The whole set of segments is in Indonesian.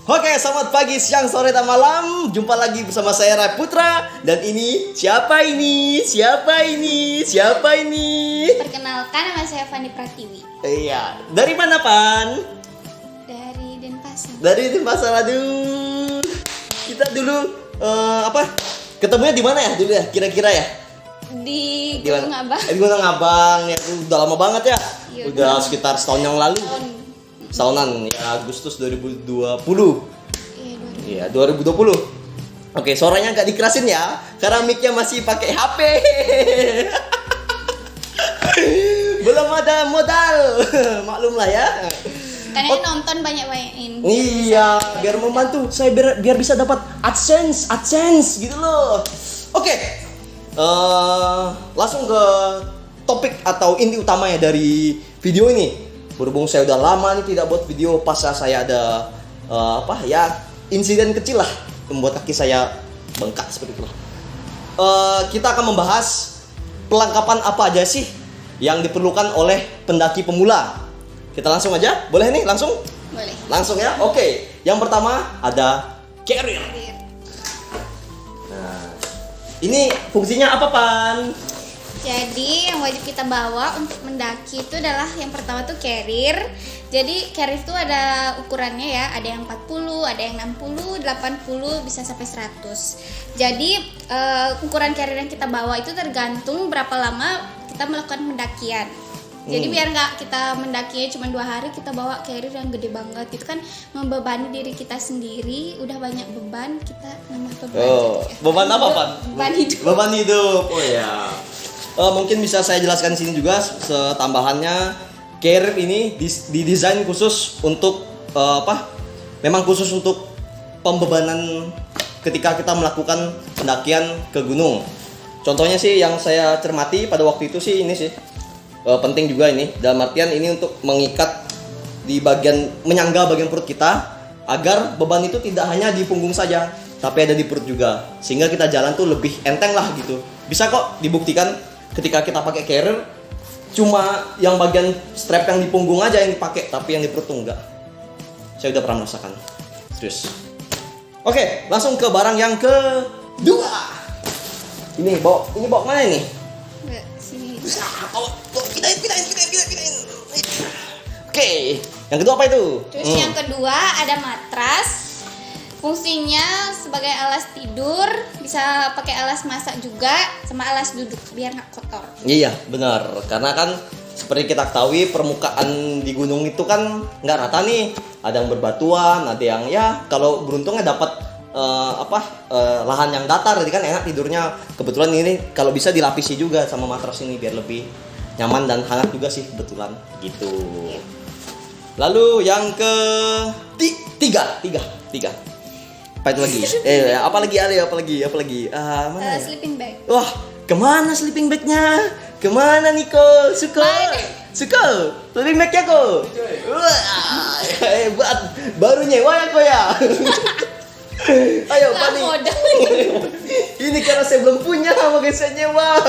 Oke, selamat pagi, siang, sore, dan malam. Jumpa lagi bersama saya Ray Putra. Dan ini, siapa ini? Siapa ini? Siapa ini? Perkenalkan, nama saya Fani Pratiwi. Iya, dari mana Pan? Dari Denpasar. Dari Denpasar, aduh. Kita dulu, ketemunya di mana ya dulu ya, kira-kira ya? Di Di mana? Gunung Abang. Di Gunung Abang, ya udah lama banget ya. Iya, Udah sekitar setahun yang lalu. Setahunan, ya Agustus 2020. Iya, 2020. Oke, suaranya nggak dikerasin ya, karena mic-nya masih pakai HP. Belum ada modal, maklum lah ya. Karena nonton banyak-banyakin. Iya, biar membantu saya biar bisa dapat AdSense gitu loh. Oke, langsung ke topik atau inti utamanya dari video ini. Berhubung saya udah lama nih tidak buat video, pas saya ada insiden kecil lah membuat kaki saya bengkak seperti itulah. Kita akan membahas perlengkapan apa aja sih yang diperlukan oleh pendaki pemula. Kita langsung aja, boleh nih langsung? Boleh. Langsung ya. Oke, yang pertama ada carrier. Nah, ini fungsinya apa Pan? Jadi yang wajib kita bawa untuk mendaki itu adalah yang pertama tuh carrier. Jadi carrier itu ada ukurannya ya, ada yang 40, ada yang 60, 80, bisa sampai 100. Jadi ukuran carrier yang kita bawa itu tergantung berapa lama kita melakukan pendakian. Jadi biar nggak kita mendakinya cuma 2 hari, kita bawa carrier yang gede banget. Itu kan membebani diri kita sendiri, udah banyak beban, kita nambah beban. Beban apa Pan? Beban hidup. Beban hidup. Oh ya. Mungkin bisa saya jelaskan di sini juga setambahannya. Carrier ini didesain khusus untuk memang khusus untuk pembebanan ketika kita melakukan pendakian ke gunung. Contohnya sih yang saya cermati pada waktu itu sih ini sih penting juga ini. Dalam artian ini untuk mengikat di menyangga bagian perut kita agar beban itu tidak hanya di punggung saja, tapi ada di perut juga. Sehingga kita jalan tuh lebih enteng lah gitu. Bisa kok dibuktikan ketika kita pakai carrier, cuma yang bagian strap yang di punggung aja yang dipakai, tapi yang di perut tuh enggak. Saya udah pernah merasakan. Serius. Oke, langsung ke barang yang kedua. Ini bawa mana ini? Nggak, sini. Bawa, pindahin. Oke, yang kedua apa itu? Terus yang kedua ada matras. Fungsinya sebagai alas tidur, bisa pakai alas masak juga, sama alas duduk biar nggak kotor. Iya, benar. Karena kan seperti kita ketahui permukaan di gunung itu kan nggak rata nih. Ada yang berbatuan, ada yang ya kalau beruntungnya dapat lahan yang datar, jadi kan enak tidurnya. Kebetulan ini kalau bisa dilapisi juga sama matras ini biar lebih nyaman dan hangat juga sih kebetulan gitu. Lalu yang ketiga. Apa itu lagi? Apalagi? Mana ya? Sleeping bag. Wah, kemana sleeping bagnya? Kemana Niko? Suko? Sleeping bagnya kok? Wah, hebat. Baru nyewa ya kok ya? Ayo Pani. Ini karena saya belum punya, makanya saya nyewa.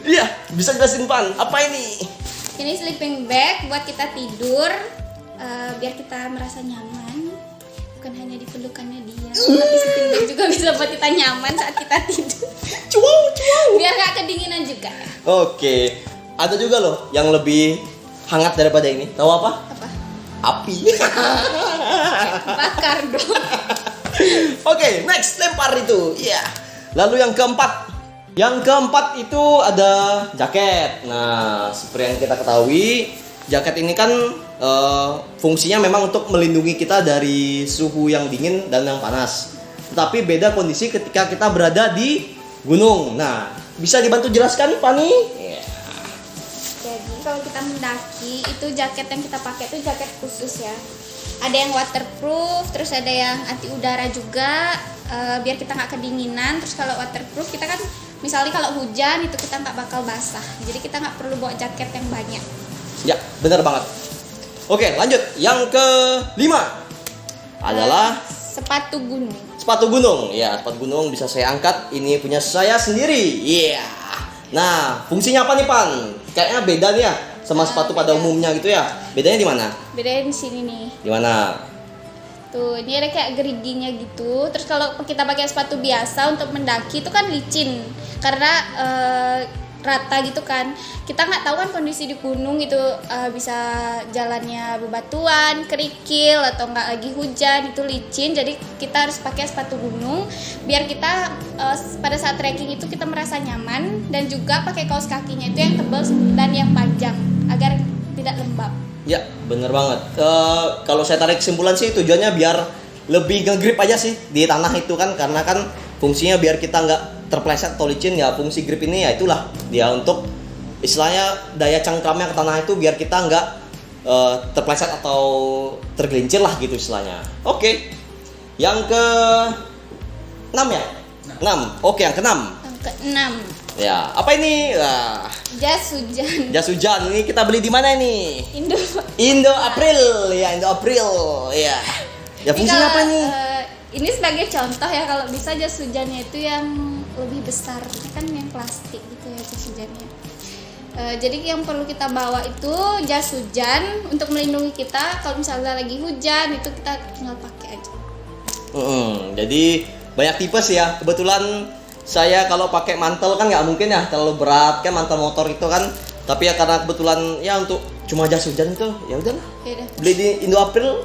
Iya, bisa jelasin Pan, apa ini? Ini sleeping bag buat kita tidur, biar kita merasa nyaman. Bukan hanya di pelukannya dia, tapi sleeping bag juga bisa buat kita nyaman saat kita tidur. Cuau. Biar gak kedinginan juga. Oke, ada juga loh yang lebih hangat daripada ini. Tahu apa? Apa? Api. Bakar dong. Oke, next, lempar itu. Iya. Lalu yang keempat. Yang keempat itu ada jaket. Nah, seperti yang kita ketahui, jaket ini kan fungsinya memang untuk melindungi kita dari suhu yang dingin dan yang panas. Tetapi beda kondisi ketika kita berada di gunung. Nah, bisa dibantu jelaskan, Pani? Yeah. Jadi kalau kita mendaki, itu jaket yang kita pakai itu jaket khusus ya. Ada yang waterproof, terus ada yang anti udara juga, biar kita nggak kedinginan. Terus kalau waterproof kita kan, misalnya kalau hujan itu kita nggak bakal basah. Jadi kita nggak perlu bawa jaket yang banyak. Ya, benar banget. Oke, lanjut. Yang kelima adalah sepatu gunung. Sepatu gunung. Ya, sepatu gunung bisa saya angkat. Ini punya saya sendiri. Iya. Nah, fungsinya apa nih, Pan? Kayaknya beda nih ya sama sepatu pada umumnya gitu ya. Bedanya di mana? Bedanya di sini nih. Di mana? Tuh, ini ada kayak geriginya gitu. Terus kalau kita pakai sepatu biasa untuk mendaki itu kan licin karena rata gitu kan. Kita nggak tahu kan kondisi di gunung itu bisa jalannya bebatuan, kerikil atau nggak lagi hujan itu licin. Jadi kita harus pakai sepatu gunung biar kita pada saat trekking itu kita merasa nyaman, dan juga pakai kaos kakinya itu yang tebal dan yang panjang agar tidak lembab. Ya, bener banget. Kalau saya tarik kesimpulan sih tujuannya biar lebih nge-grip aja sih di tanah itu kan, karena kan fungsinya biar kita nggak terpleset atau licin ya. Fungsi grip ini ya itulah dia untuk istilahnya daya cengkramnya ke tanah itu biar kita nggak terpleset atau tergelincir lah gitu istilahnya. Oke, yang ke 6 ya? 6. Oke, yang ke-6. Yang ke-6, Ya, apa ini? jas hujan. Jas hujan ini kita beli di mana ini? Indo April ya, Indo April ya. Ya Ini fungsinya kalau, apa nih? Ini sebagai contoh ya, kalau bisa jas hujannya itu yang lebih besar. Ini kan yang plastik gitu ya jas hujannya. Jadi yang perlu kita bawa itu jas hujan untuk melindungi kita kalau misalnya lagi hujan, itu kita tinggal pakai aja. Jadi banyak tipe sih ya. Kebetulan saya kalau pakai mantel kan nggak mungkin ya terlalu berat kan, mantel motor itu kan. Tapi ya karena kebetulan ya untuk cuma jas hujan itu ya udahlah. Ya udah. Beli di Indo April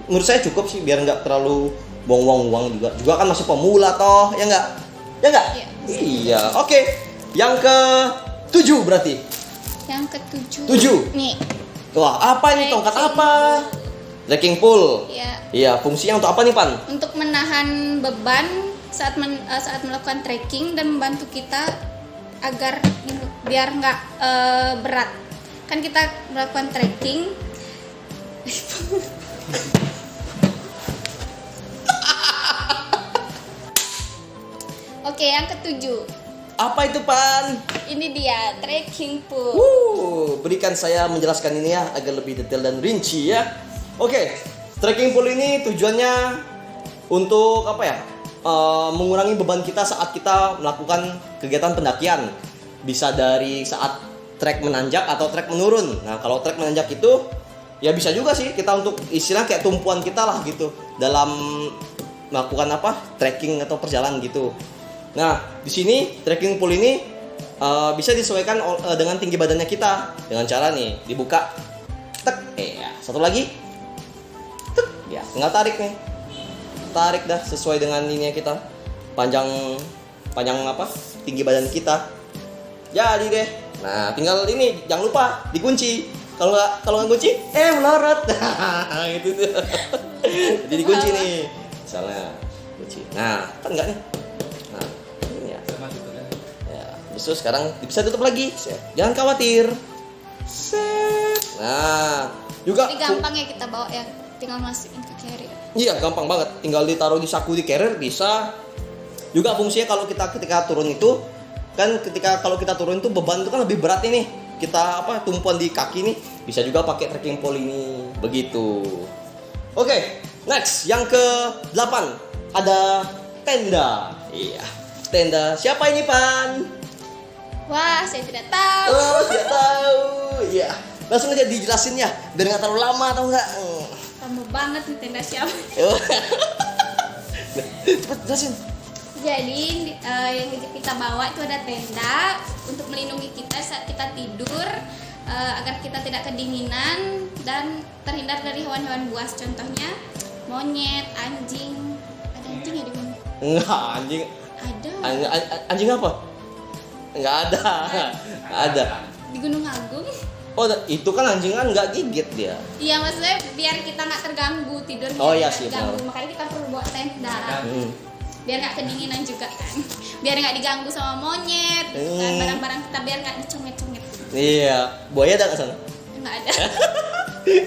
menurut saya cukup sih biar nggak terlalu buang-buang uang juga. Juga kan masih pemula toh, ya nggak? Ya nggak? Iya. Iya. Oke. Yang ke-7 berarti. Yang ke-7. 7. Nih. Wah, apa ini, tongkat Trekking. apa? Trekking pole. Ya, Iya, fungsinya untuk apa nih, Pan? untuk menahan beban saat melakukan trekking dan membantu kita agar biar nggak berat. Kan kita melakukan trekking. Oke, yang ke-7. Apa itu, Pan? Ini dia trekking pool. Berikan saya menjelaskan ini ya agar lebih detail dan rinci ya. Oke, trekking pole ini tujuannya untuk apa ya? Mengurangi beban kita saat kita melakukan kegiatan pendakian. Bisa dari saat trek menanjak atau trek menurun. Nah, kalau trek menanjak itu ya bisa juga sih kita untuk istilah kayak tumpuan kita lah gitu dalam melakukan apa? Trekking atau perjalanan gitu. Nah, di sini trekking pole ini bisa disesuaikan dengan tinggi badannya kita dengan cara nih dibuka, tek, ya satu lagi, tek, ya tinggal tarik nih, tarik dah sesuai dengan ininya kita, panjang apa, tinggi badan kita, jadi deh. Nah, tinggal ini jangan lupa dikunci. Kalau nggak kunci, melorot. Gitu tuh. Jadi dikunci nih, misalnya kunci. Nah, kan enggak nih. Nah, ini ya. Ya, justru sekarang bisa tutup lagi. Jangan khawatir. Set. Nah, juga Ini gampang ya kita bawa ya, tinggal masukin ke carrier. iya, gampang banget. Tinggal ditaruh di saku di carrier bisa. Juga fungsinya kalau kita ketika turun itu kan kalau kita turun itu beban itu kan lebih berat ini. Kita tumpuan di kaki nih, bisa juga pakai trekking pole ini. Begitu. Oke, next yang ke-8 ada tenda. Iya, tenda. Siapa ini, Pan? Wah, saya tidak tahu. Oh, tidak tahu. Iya. Langsung aja dijelasin ya, biar nggak terlalu lama atau enggak. Tambah banget nih tenda siapa. Cepet jelasin. Jadi yang kita bawa itu ada tenda untuk melindungi kita saat kita tidur, agar kita tidak kedinginan dan terhindar dari hewan-hewan buas, contohnya monyet, anjing. Ada anjing ya di gunung? Enggak, anjing. Ada. Anjing apa? Enggak ada. Ada. Di Gunung Agung. Oh, itu kan anjing kan nggak gigit dia. Iya, maksudnya biar kita nggak terganggu tidur. Oh, iya nggak sih, terganggu. benar. Makanya kita perlu bawa tenda. Biar nggak kedinginan juga kan. Biar nggak diganggu sama monyet. Dan barang-barang kita biar nggak dicongit-congit. Iya, buaya ada nggak sana? Nggak ada.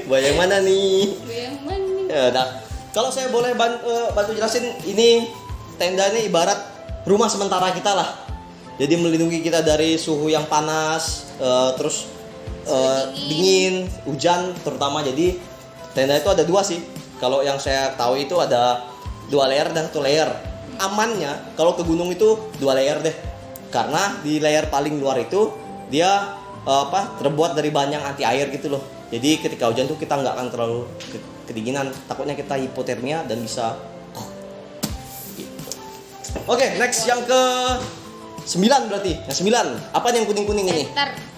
Buaya yang mana nih? Yang mana? Ya, nah, kalau saya boleh bantu jelasin, ini tenda ini ibarat rumah sementara kita lah. Jadi melindungi kita dari suhu yang panas, terus dingin, hujan terutama. Jadi tenda itu ada 2 sih. Kalau yang saya tahu itu ada 2 layer dan 1 layer. Amannya kalau ke gunung itu 2 layer deh. Karena di layer paling luar itu dia terbuat dari bahan yang anti air gitu loh. Jadi ketika hujan tuh kita nggak akan terlalu kedinginan. Takutnya kita hipotermia dan bisa. Gitu. Oke, next yang ke 9 berarti. Yang 9. Apa nih yang kuning-kuning ini?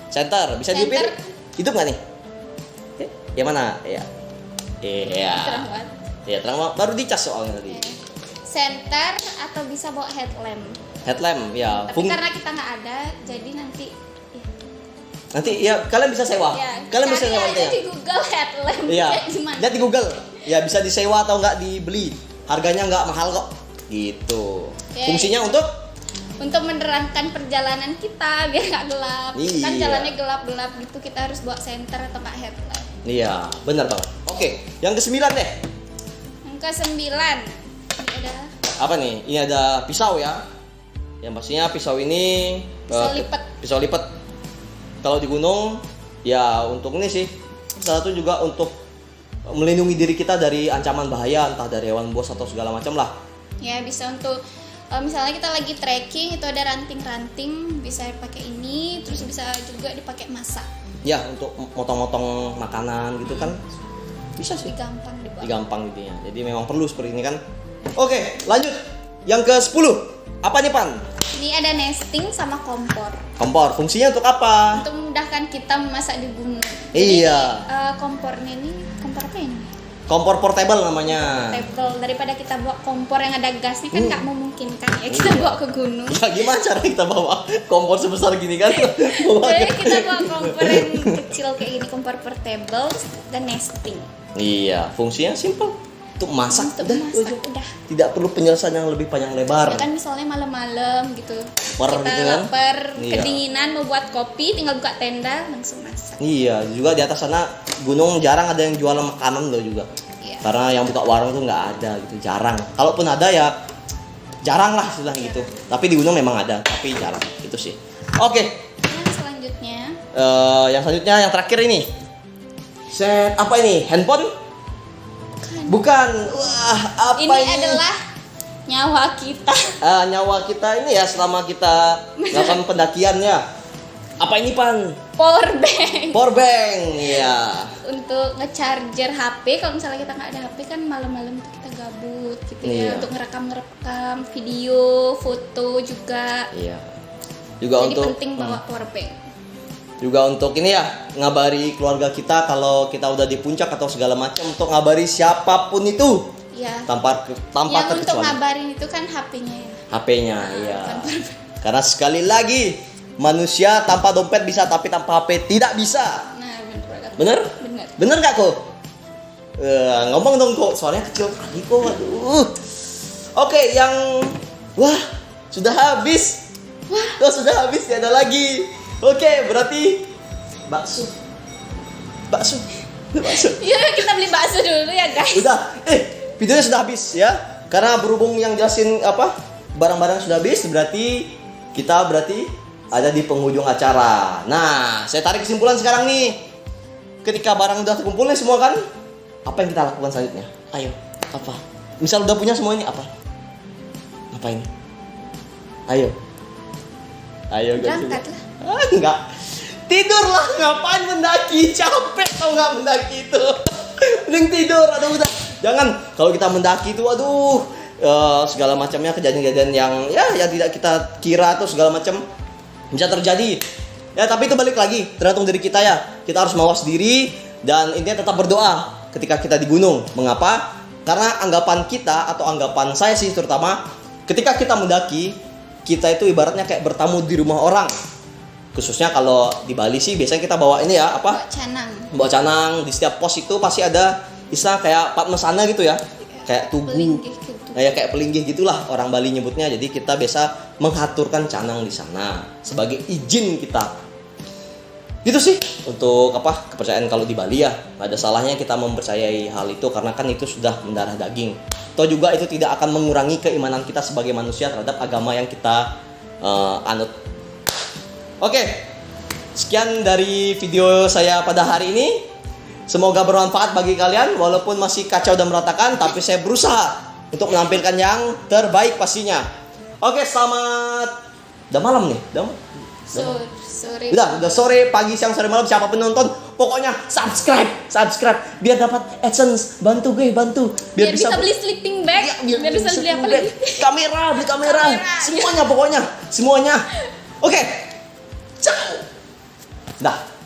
Center. Bisa dipilih? Hidup nggak nih? Yang mana? Iya. Terang banget. Iya, terang banget. Baru dicas soalnya tadi. Center atau bisa bawa headlamp. Headlamp, ya. Tapi karena kita nggak ada, jadi nanti ya kalian bisa sewa. ya, Kalian bisa cari sewa aja di Google headlamp. Iya. Gimana? Lihat di Google. Ya bisa disewa atau nggak dibeli. Harganya nggak mahal kok. Gitu. Oke. Fungsinya untuk Menerangkan perjalanan kita biar nggak gelap. Kan Iya. jalannya gelap-gelap gitu, kita harus bawa center atau nggak headlamp. Iya, benar banget. Oke, yang ke-9 deh. Yang ke-9 ini ada Apa nih? Ini ada pisau ya. Yang pastinya pisau ini Pisau lipat. Pisau lipat. Kalau di gunung ya untuk ini sih. Salah satu juga untuk melindungi diri kita dari ancaman bahaya, entah dari hewan buas atau segala macam lah. ya, bisa untuk misalnya kita lagi trekking itu ada ranting-ranting, bisa pakai ini, terus bisa juga dipakai masak. Ya, untuk motong-motong makanan gitu kan bisa sih. Gampang dibawa. Gampang gitu ya. Jadi memang perlu seperti ini kan. Oke, lanjut. Yang ke-10. Apa nih, Pan? Ini ada nesting sama kompor. Kompor. Fungsinya untuk apa? Untuk memudahkan kita memasak di gunung. Iya. Jadi, kompornya ini kompor apa ini? Kompor portable namanya. Table, daripada kita bawa kompor yang ada gasnya kan nggak memungkinkan ya kita bawa ke gunung. Ya gimana cara kita bawa kompor sebesar gini kan? Jadi kita bawa kompor yang kecil kayak gini, kompor portable dan nesting. Iya, fungsinya simple. Untuk masak, Untuk masak udah. Tidak perlu penjelasan yang lebih panjang lebar. Ya kan misalnya malam-malam gitu. Lapar kita gitu kan? lapar, Iya. kedinginan mau buat kopi, tinggal buka tenda langsung masak. Iya, juga di atas sana gunung jarang ada yang jualan makanan loh juga. Iya. Karena yang buka warung tuh nggak ada gitu, jarang. Kalaupun ada ya jarang lah sudah gitu. Tapi di gunung memang ada, tapi jarang. Itu sih. Oke, Yang selanjutnya yang selanjutnya yang terakhir ini. Set apa ini? Handphone? Bukan. Wah, apa ini ini? adalah nyawa kita. Nyawa kita ini ya selama kita melakukan pendakian ya. Apa ini, Pan? Power bank Power bank, ya. untuk ngecharger HP. Kalau misalnya kita nggak ada HP kan malam-malam tuh kita gabut gitu Iya. ya, untuk ngerekam video, foto juga. Iya. Juga Jadi untuk penting bawa power bank. juga untuk ini ya, ngabari keluarga kita kalau kita udah di puncak atau segala macam, untuk ngabari siapapun itu Ya. tanpa Yang untuk terkecuali. ngabarin itu kan HP-nya ya. HP-nya, iya. Bukan power bank. Karena sekali lagi manusia tanpa dompet bisa, tapi tanpa HP tidak bisa. Nah, bener banget. Bener? Bener. Bener nggak kok? Ngomong dong kok, soalnya kecil kali kok. Aduh. Oke, yang wah sudah habis. Wah, sudah habis, ya ada lagi. Oke, berarti bakso. Bakso. Iya, kita beli bakso dulu ya guys. Udah, videonya sudah habis ya. Karena berhubung yang jelasin apa barang-barang sudah habis, berarti kita ada di penghujung acara. Nah, saya tarik kesimpulan sekarang nih. Ketika barang udah terkumpul nih semua kan, apa yang kita lakukan selanjutnya? Ayo, apa? Misal udah punya semua ini apa? Ngapain? Ayo. Ayo guys. Berangkat lah. Enggak. Tidurlah, ngapain mendaki? Capek tau nggak mendaki itu. Mending tidur, aduh udah. Jangan, kalau kita mendaki itu aduh segala macamnya kejadian-kejadian yang tidak kita kira tuh segala macam bisa terjadi. Ya, tapi itu balik lagi tergantung dari kita ya. Kita harus mawas diri dan intinya tetap berdoa ketika kita di gunung. Mengapa? Karena anggapan kita atau anggapan saya sih terutama ketika kita mendaki, kita itu ibaratnya kayak bertamu di rumah orang. Khususnya kalau di Bali sih biasanya kita bawa ini ya, apa? Bawa canang. Di setiap pos itu pasti ada istilah kayak patmesana gitu ya. Kayak tugu. Pelinggih gitu. Ya kayak pelinggih gitulah orang Bali nyebutnya. Jadi kita biasa menghaturkan canang di sana sebagai izin kita. Gitu sih untuk apa? Kepercayaan kalau di Bali ya. Nggak ada salahnya kita mempercayai hal itu karena kan itu sudah mendarah daging. Atau juga itu tidak akan mengurangi keimanan kita sebagai manusia terhadap agama yang kita anut. Oke, sekian dari video saya pada hari ini. Semoga bermanfaat bagi kalian. Walaupun masih kacau dan berantakan, tapi saya berusaha untuk menampilkan yang terbaik pastinya. Oke, selamat. Udah malam nih. Udah sore, pagi, siang, sore, malam, siapa penonton, pokoknya subscribe biar dapat AdSense, bantu. Biar bisa beli sleeping bag, biar bisa beli apa lagi? beli kamera, semuanya pokoknya, semuanya. Oke. Ciao. Dah.